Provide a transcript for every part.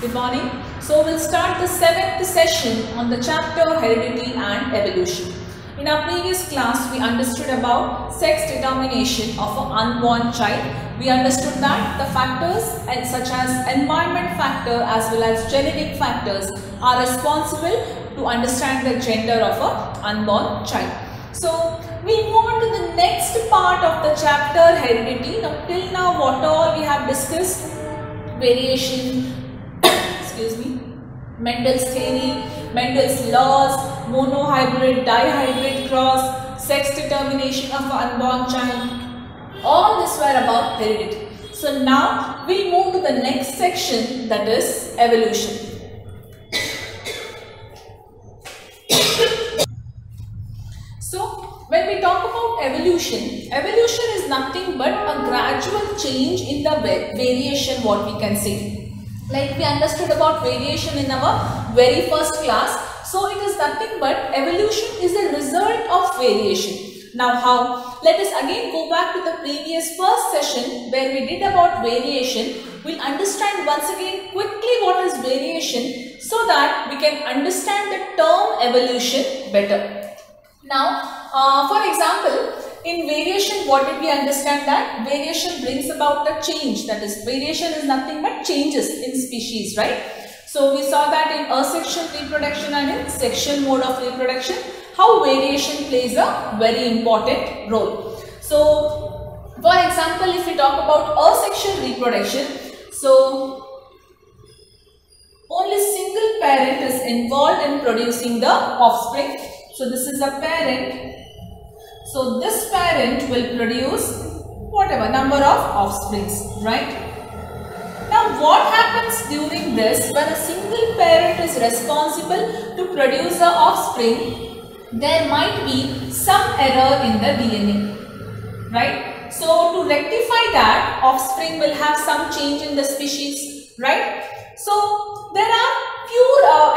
Good morning. So we'll start the 7th session on the chapter Heredity and Evolution. In our previous class, we understood about sex determination of an unborn child. We understood that the factors such as environment factor as well as genetic factors are responsible to understand the gender of an unborn child. So we move on to the next part of the chapter Heredity. Now till now what all we have discussed: variation, Mendel's theory, Mendel's laws, monohybrid, dihybrid cross, sex determination of an unborn child. All this were about heredity. So now we move to the next section, that is evolution. So when we talk about evolution, evolution is nothing but a gradual change in the variation, what we can say. Like we understood about variation in our very first class. So it is nothing but evolution is a result of variation. Now how? Let us again go back to the previous first session where we did about variation. We'll understand once again quickly what is variation so that we can understand the term evolution better. Now for example, in variation, what did we understand? That variation brings about a change. That is, variation is nothing but changes in species, right? So we saw that in asexual reproduction and in sexual mode of reproduction, how variation plays a very important role. So for example, if we talk about asexual reproduction, so only single parent is involved in producing the offspring. So this is a parent. So this parent will produce whatever number of offsprings, right? Now what happens during this when a single parent is responsible to produce the offspring? There might be some error in the DNA, right? So to rectify that, offspring will have some change in the species, right? So there are few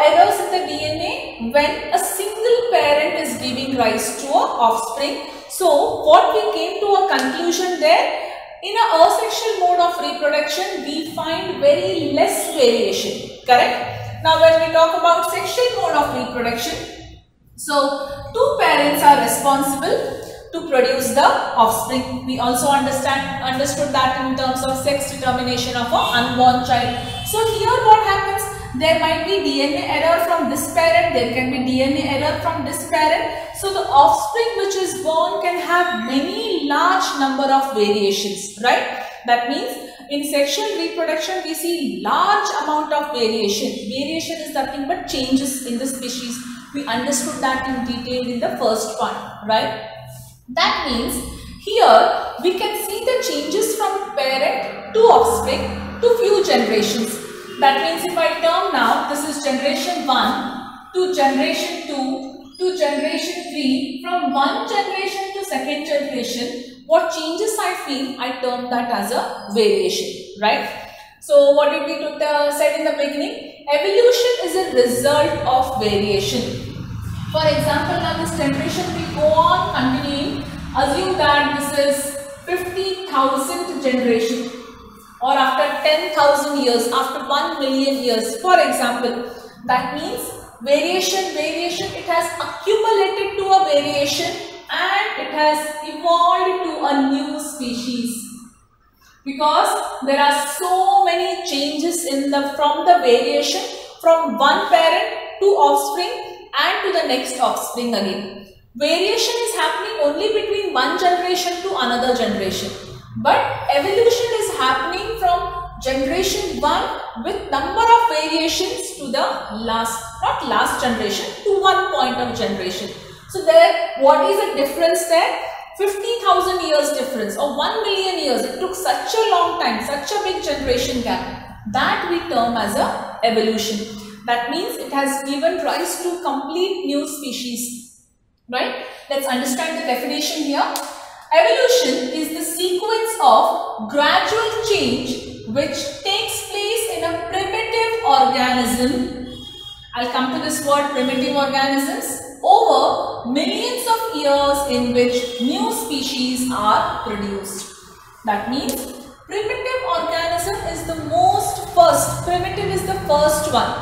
errors in the DNA when a single parent is giving rise to an offspring. So what we came to a conclusion there, in an asexual mode of reproduction, we find very less variation, correct? Now when we talk about sexual mode of reproduction, so two parents are responsible to produce the offspring. We also understood that in terms of sex determination of an unborn child. So here what happens? There might be DNA error from this parent, there can be DNA error from this parent. So the offspring which is born can have many large number of variations, right? That means in sexual reproduction we see large amount of variation. Variation is nothing but changes in the species. We understood that in detail in the first part, right? That means here we can see the changes from parent to offspring to few generations. That means if I term now, this is generation 1 to generation 2 to generation 3, from one generation to second generation, what changes I feel, I term that as a variation, right? So what did we said in the beginning? Evolution is a result of variation. For example, now this generation will go on continuing. Assume that this is 50,000 generation, or after 10,000 years, after 1 million years, for example. That means variation, it has accumulated to a variation and it has evolved to a new species. Because there are so many changes from the variation from one parent to offspring and to the next offspring again. Variation is happening only between one generation to another generation. But evolution is happening from generation 1 with number of variations to the not last generation, to one point of generation. So there, what is the difference there? 50,000 years difference or 1 million years. It took such a long time, such a big generation gap. That we term as a evolution. That means it has given rise to complete new species, right? Let's understand the definition here. Evolution is the sequence of gradual change which takes place in a primitive organism. I'll come to this word, primitive organisms, over millions of years in which new species are produced. That means primitive organism is the most first, primitive is the first one.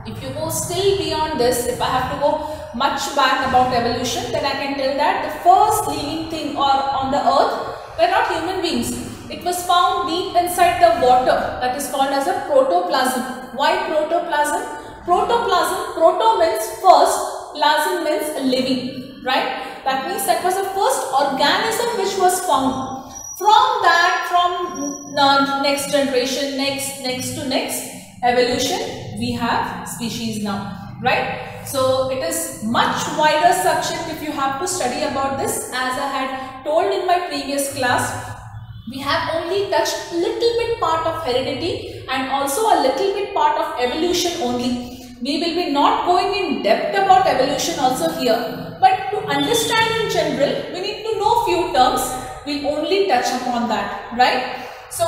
If you go still beyond this, if I have to go much back about evolution, then I can tell that the first living thing on the earth were not human beings. It was found deep inside the water, that is called as a protoplasm. Why protoplasm? Protoplasm, proto means first, plasm means living, right? That means that was the first organism which was found. From that, from next generation, next to next evolution, we have species now, right? So it is much wider subject if you have to study about this. As I had told in my previous class, we have only touched little bit part of heredity and also a little bit part of evolution only. We will be not going in depth about evolution also here, but to understand in general, we need to know few terms. We'll only touch upon that, right? So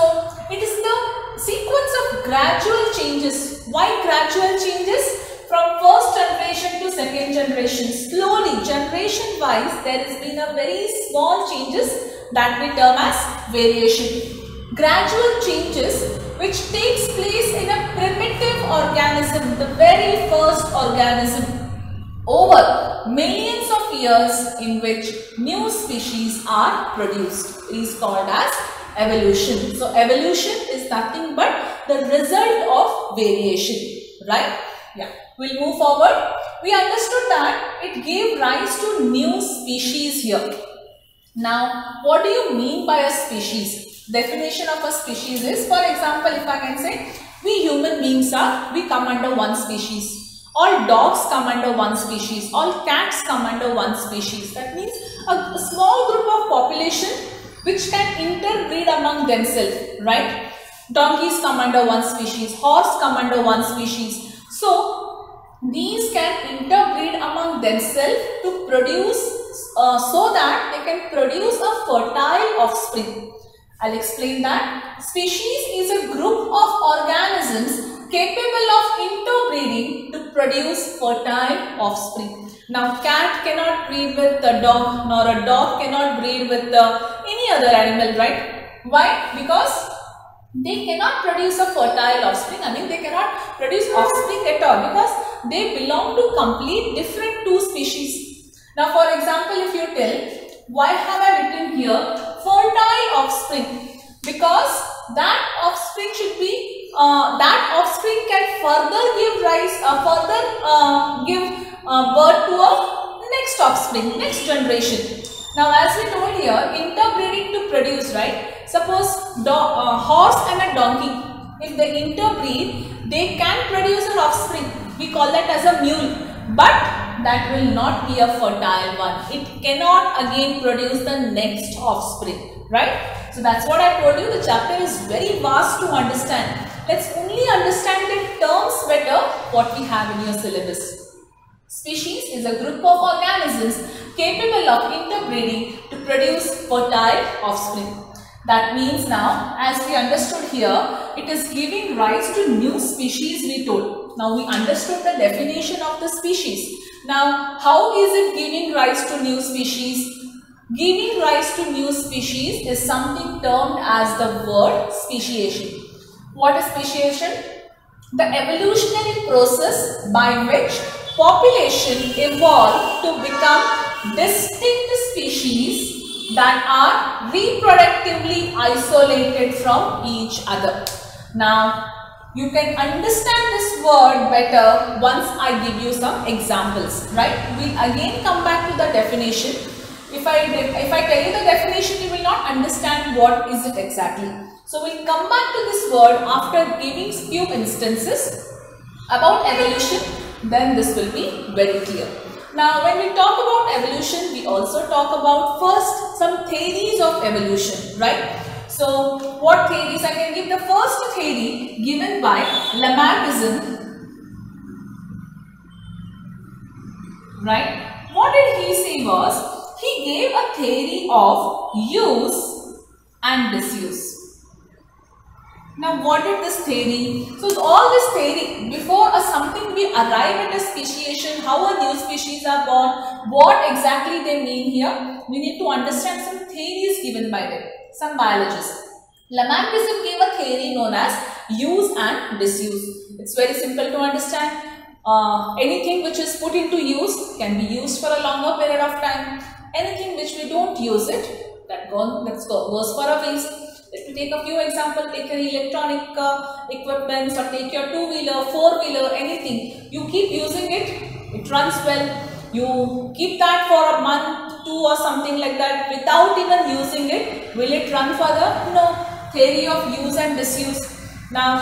it is the sequence of gradual changes. Why gradual changes? From first generation to second generation, slowly, generation wise, there has been a very small changes that we term as variation. Gradual changes which takes place in a primitive organism, the very first organism, over millions of years, in which new species are produced. It is called as evolution. So evolution is nothing but the result of variation, right? Yeah. We'll move forward. We understood that it gave rise to new species here. Now, what do you mean by a species? Definition of a species is, for example, if I can say, we human beings we come under one species. All dogs come under one species. All cats come under one species. That means a small group of population which can interbreed among themselves, right? Donkeys come under one species. Horse come under one species. So, these can interbreed among themselves to produce, so that they can produce a fertile offspring. I'll explain that. Species is a group of organisms capable of interbreeding to produce fertile offspring. Now, cat cannot breed with a dog, nor a dog cannot breed with any other animal, right? Why? Because they cannot produce a fertile offspring. I mean, they cannot produce offspring at all because they belong to complete different two species. Now, for example, if you tell, why have I written here fertile offspring? Because that offspring should be, that offspring can further give rise, give birth to a next offspring, next generation. Now, as we told here, interbreeding to produce, right? Suppose horse and a donkey, if they interbreed, they can produce an offspring. We call that as a mule. But that will not be a fertile one. It cannot again produce the next offspring, right? So that's what I told you. The chapter is very vast to understand. Let's only understand the terms better what we have in your syllabus. Species is a group of organisms capable of interbreeding to produce fertile offspring. That means now, as we understood here, it is giving rise to new species, we told. Now we understood the definition of the species. Now, how is it giving rise to new species? Giving rise to new species is something termed as the word speciation. What is speciation? The evolutionary process by which population evolved to become distinct species that are reproductively isolated from each other. Now, you can understand this word better once I give you some examples, right? We'll again come back to the definition. If I tell you the definition, you will not understand what is it exactly. So, we'll come back to this word after giving few instances about evolution, then this will be very clear. Now, when we talk about evolution, we also talk about first some theories of evolution, right? So, what theories? I can give the first theory given by Lamarckism, right? What did he say was, he gave a theory of use and disuse. Now, what is this theory? So, all this theory, before something we arrive at a speciation, how a new species are born, what exactly they mean here, we need to understand some theories given by them, some biologists. Lamarckism gave a theory known as use and disuse. It's very simple to understand. Anything which is put into use can be used for a longer period of time. Anything which we don't use it, that goes for a waste. Let me take a few examples. Take your electronic equipments, or take your two-wheeler, four-wheeler, anything. You keep using it, it runs well. You keep that for a month, two or something like that without even using it. Will it run further? No. Theory of use and disuse. Now,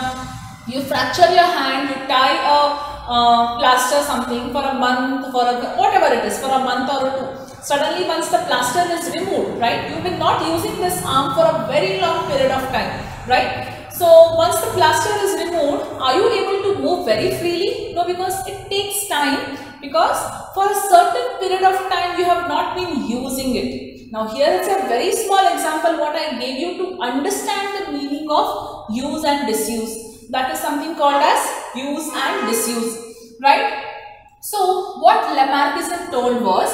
you fracture your hand, you tie a plaster something for a month, for a whatever it is, for a month or two. Suddenly, once the plaster is removed, right, you will not using this arm for a very long period of time, right? So, once the plaster is removed, are you able to move very freely? No, because it takes time, because for a certain period of time, you have not been using it. Now, here is a very small example what I gave you to understand the meaning of use and disuse. That is something called as use and disuse, right? So, what Lamarckism told was,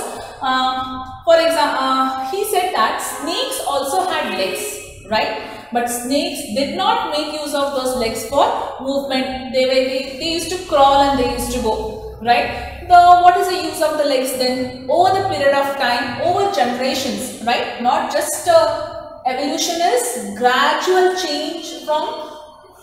for example, he said that snakes also had legs, right? But snakes did not make use of those legs for movement. They used to crawl and they used to go, right? What is the use of the legs then? Over the period of time, over generations, right? Not just evolution is gradual change from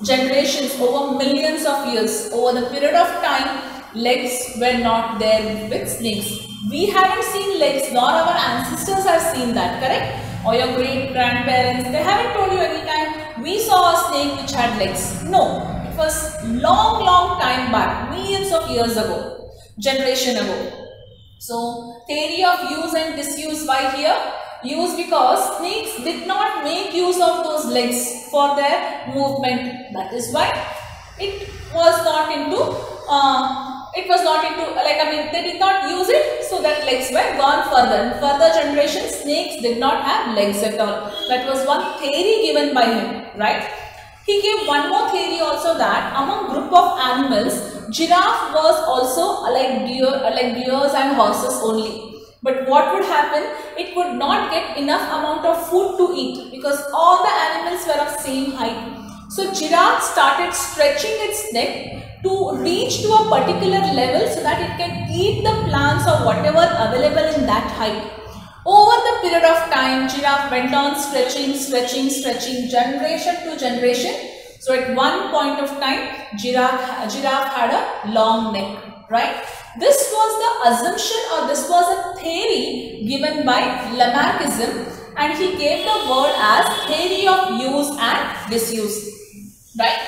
generations over millions of years. Over the period of time, legs were not there with snakes. We haven't seen legs, nor our ancestors have seen that, correct? Or your great grandparents, they haven't told you any time we saw a snake which had legs. No, it was long time back, millions of years ago, generation ago. So, theory of use and disuse. Why here? Use because snakes did not make use of those legs for their movement. That is why it was not into they did not use it, so that legs were gone further. In further generations, snakes did not have legs at all. That was one theory given by him, right? He gave one more theory also, that among group of animals, giraffe was also like deers and horses only. But what would happen? It would not get enough amount of food to eat, because all the animals were of same height. So giraffe started stretching its neck to reach to a particular level so that it can eat the plants or whatever available in that height. Over the period of time, giraffe went on stretching, generation to generation. So at one point of time, giraffe had a long neck, right? This was the assumption, or this was a theory given by Lamarckism, and he gave the word as theory of use and disuse, right?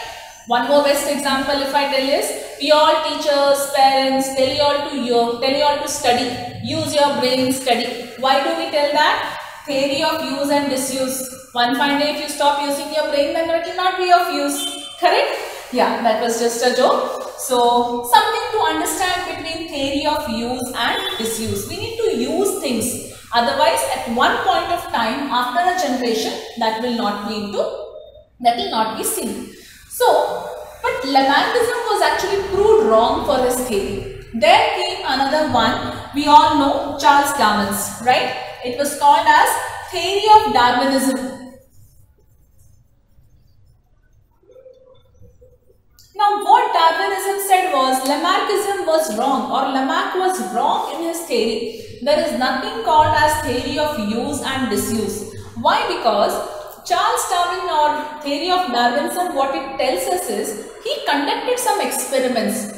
One more best example if I tell is, we all teachers, parents tell you all to study, use your brain, study. Why do we tell that? Theory of use and disuse. One fine day if you stop using your brain, then it will not be of use, correct? Yeah, that was just a joke. So, something to understand between theory of use and disuse. We need to use things. Otherwise, at one point of time, after a generation, that will not be seen. So, but Lamarckism was actually proved wrong for his theory. There came another one. We all know Charles Darwin's, right? It was called as theory of Darwinism. Now, what Darwinism said was Lamarckism was wrong, or Lamarck was wrong in his theory. There is nothing called as theory of use and disuse. Why? Because Charles Darwin, or theory of Darwinism, what it tells us is, he conducted some experiments.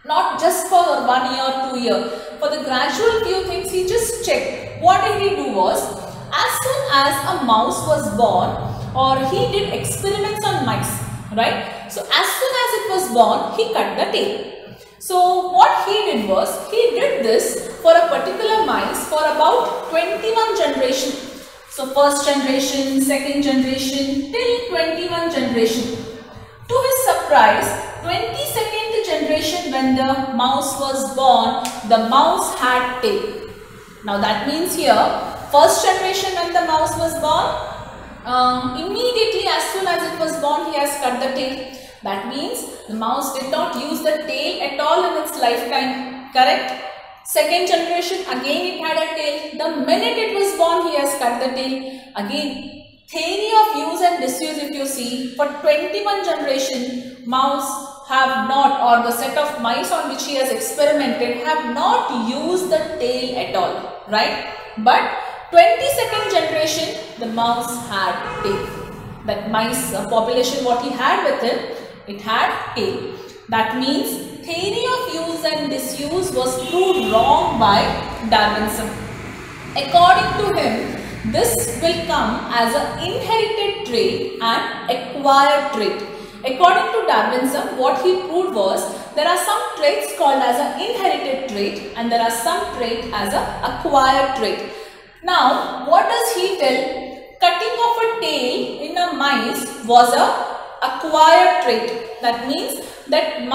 Not just for 1 year, 2 years. For the gradual few things, he just checked. What did he do was, as soon as a mouse was born, or he did experiments on mice, right? So, as soon as it was born, he cut the tail. So, what he did was, he did this for a particular mice for about 21 generations. So, first generation, second generation, till 21 generation. To his surprise, 22nd generation, when the mouse was born, the mouse had tail. Now, that means here, first generation when the mouse was born, immediately as soon as it was born, he has cut the tail. That means the mouse did not use the tail at all in its lifetime, correct? Second generation, again it had a tail. The minute it was born, he has cut the tail. Again, theory of use and disuse, if you see, for 21 generation, mouse have not, or the set of mice on which he has experimented have not used the tail at all, right? But 22nd generation, the mouse had tail. That mice population, what he had with him, it had tail. That means theory of use and disuse was proved wrong by Darwinism. According to him, this will come as an inherited trait and acquired trait. According to Darwinism, what he proved was there are some traits called as an inherited trait and there are some traits as an acquired trait. Now, what does he tell? Cutting off a tail in a mice was a acquired trait. That means that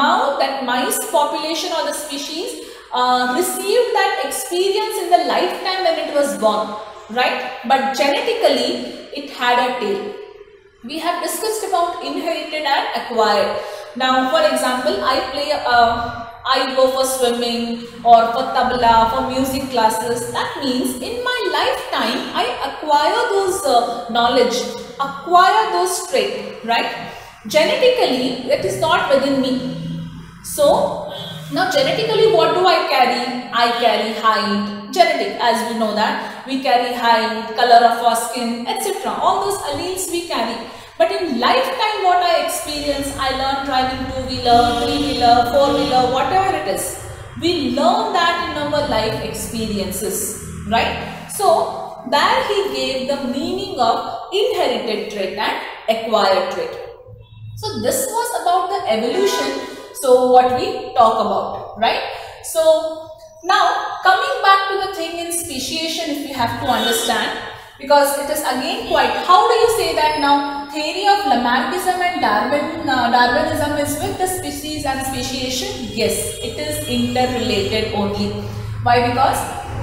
mice population or the species received that experience in the lifetime when it was born, right? But genetically, it had a tail. We have discussed about inherited and acquired. Now, for example, I go for swimming or for tabla, for music classes. That means in my lifetime, I acquire those knowledge, acquire those traits, right? Genetically, it is not within me. So, now genetically what do I carry? I carry height, genetic, as we know that. We carry height, color of our skin, etc. All those alleles we carry. But in lifetime what I experience, I learn driving two-wheeler, three-wheeler, four-wheeler, whatever it is. We learn that in our life experiences, right? So, there he gave the meaning of inherited trait and acquired trait. So, this was about the evolution. So, what we talk about, right? So, now coming back to the thing in speciation, if we have to understand, because it is again quite, how do you say that now? Theory of Lamarckism and Darwinism is with the species and speciation? Yes, it is interrelated only. Why? Because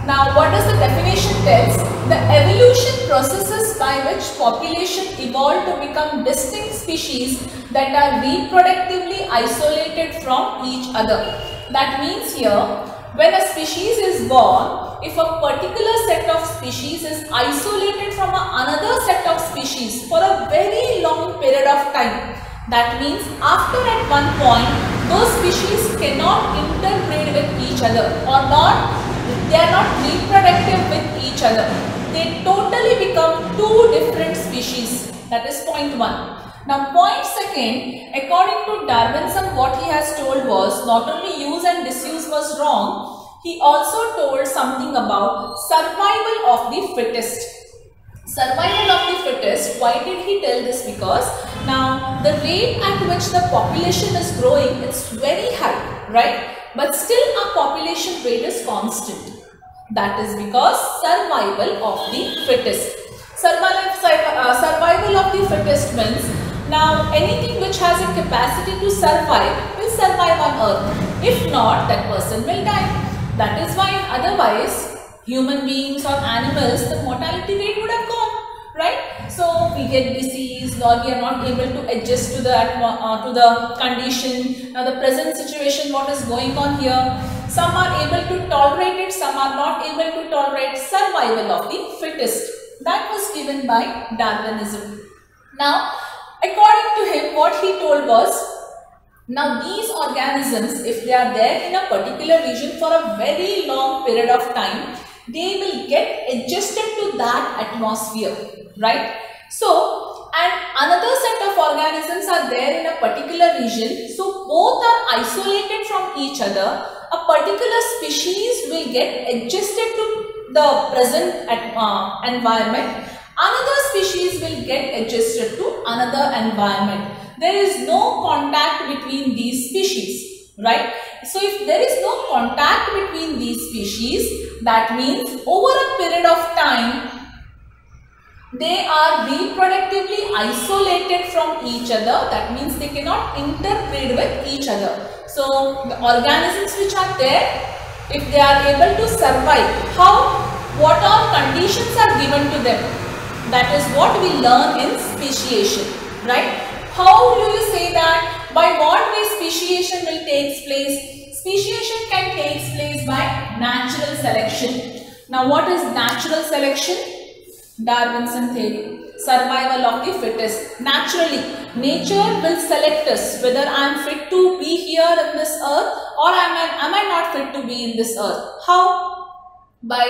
now what does the definition tells? The evolution processes by which population evolved to become distinct species that are reproductively isolated from each other. That means here, when a species is born, if a particular set of species is isolated from another set of species for a very long period of time, that means after at one point, those species cannot interbreed with each other or they are not reproductive with each other. They totally become two different species. That is point one. Now point second, according to Darwinism, what he has told was not only use and disuse was wrong, he also told something about survival of the fittest. Survival of the fittest, why did he tell this? Because now the rate at which the population is growing, it's very high, right? But still our population rate is constant. That is because survival of the fittest. Survival of the fittest means now anything which has a capacity to survive will survive on earth. If not, that person will die. That is why otherwise human beings or animals, the mortality rate would have gone, right? So we get disease or we are not able to adjust to the condition. Now the present situation, what is going on here? Some are able to tolerate it, some are not able to tolerate. Survival of the fittest. That was given by Darwinism. Now, according to him, what he told was, now these organisms, if they are there in a particular region for a very long period of time, they will get adjusted to that atmosphere, right? So, and another set of organisms are there in a particular region, so both are isolated from each other. A particular species will get adjusted to the present environment. Another species will get adjusted to another environment. There is no contact between these species, right? So if there is no contact between these species, that means over a period of time, they are reproductively isolated from each other. That means they cannot interbreed with each other. So the organisms which are there, if they are able to survive, what all conditions are given to them? That is what we learn in speciation, right? How do you say that? By what way speciation will take place? Speciation can take place by natural selection. Now what is natural selection? Darwinism theory. Survival of the fittest. Naturally, nature will select us whether I am fit to be here in this earth or am I not fit to be in this earth. How? By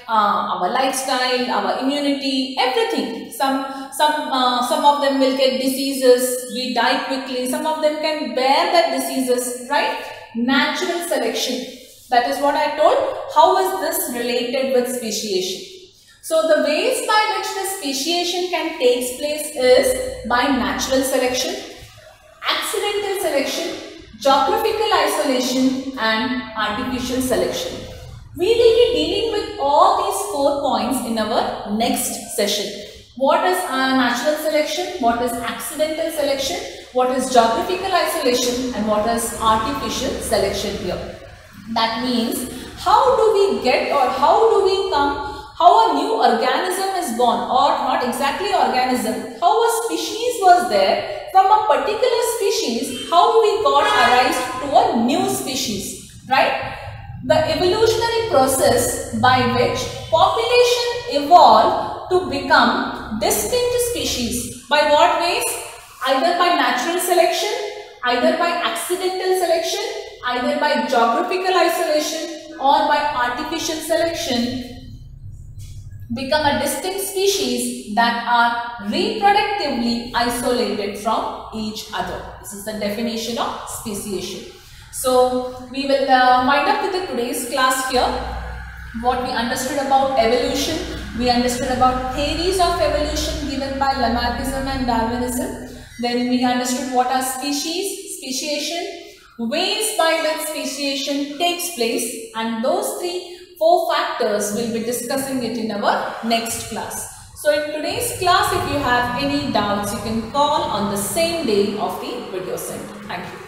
our lifestyle, our immunity, everything. Some of them will get diseases, we die quickly. Some of them can bear that diseases, right? Natural selection. That is what I told. How is this related with speciation? So the ways by which the speciation can take place is by natural selection, accidental selection, geographical isolation and artificial selection. We will be dealing with all these 4 points in our next session. What is natural selection, what is accidental selection, what is geographical isolation and what is artificial selection here. That means how do we get or how do we come, how a new organism is born, or not exactly organism, how a species was there from a particular species, how we got arise to a new species, right? The evolutionary process by which population evolved to become distinct species. By what ways? Either by natural selection, either by accidental selection, either by geographical isolation or by artificial selection, become a distinct species that are reproductively isolated from each other. This is the definition of speciation. So we will wind up with today's class here. What we understood about evolution, we understood about theories of evolution given by Lamarckism and Darwinism. Then we understood what are species, speciation, ways by which speciation takes place, and those 4 factors we'll be discussing it in our next class. So in today's class, if you have any doubts, you can call on the same day of the video sent. Thank you.